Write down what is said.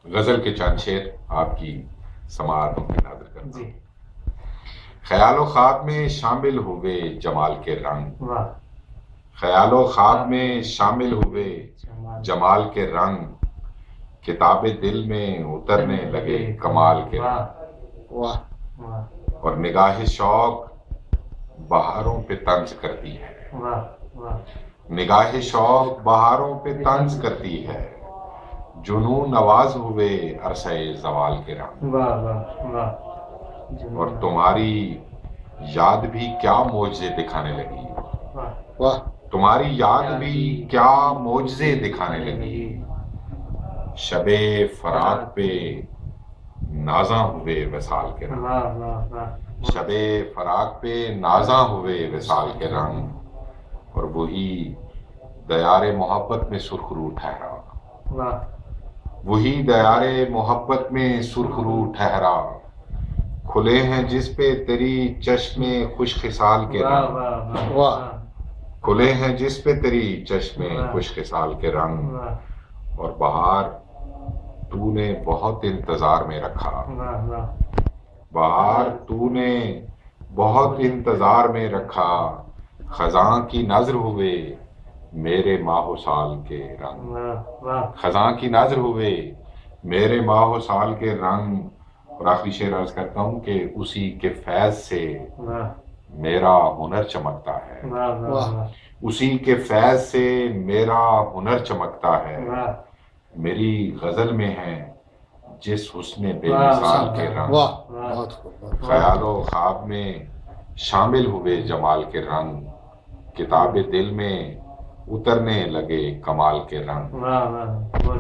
غزل کے چند شعر آپ کی سماعت میں نازل کرتا ہوں۔ جی خیال و خواب میں شامل ہوئے جمال کے رنگ، واہ خیال و خواب میں شامل ہوئے جمال کے رنگ، کتاب دل میں اترنے لگے کمال کے رنگ، واہ واہ اور نگاہ شوق بہاروں پہ طنز کرتی ہے، واہ واہ نگاہ شوق بہاروں پہ طنز کرتی ہے، جنون نواز ہوئے عرصہ زوال کے رنگ، واہ واہ واہ اور تمہاری یاد بھی کیا معجزے دکھانے لگی، واہ تمہاری یاد بھی کیا معجزے دکھانے لگی، شب فراق پہ نازاں ہوئے وصال کے رنگ، واہ واہ واہ شب فراق پہ نازاں ہوئے وصال کے رنگ، اور وہی دیار محبت میں سرخرو ٹھہرا، واہ وہی دیار محبت میں سرخرو ٹھہرا، کھلے ہیں جس پہ تیری چشم خوش خصال کے واہ رنگ، واہ واہ کھلے ہیں جس پہ تیری چشم خوش خصال کے رنگ، واہ اور بہار تو نے بہت انتظار میں رکھا، واہ واہ بہار تو نے بہت انتظار میں رکھا، خزاں کی نظر ہوئے میرے ماہ و سال کے رنگ، واہ واہ خزاں کی نظر ہوئے میرے ماہ و سال کے رنگ، اور آخری شعر عرض کرتا ہوں کہ اسی کے فیض سے واہ میرا ہنر چمکتا ہے، واہ واہ اسی کے فیض سے میرا ہنر چمکتا ہے، واہ میری غزل میں ہے جس حسن بے واہ مثال کے رنگ، واہ بہت خوب خیال و خواب میں شامل ہوئے جمال کے رنگ، کتاب دل میں اترنے لگے کمال کے رنگ۔ واہ واہ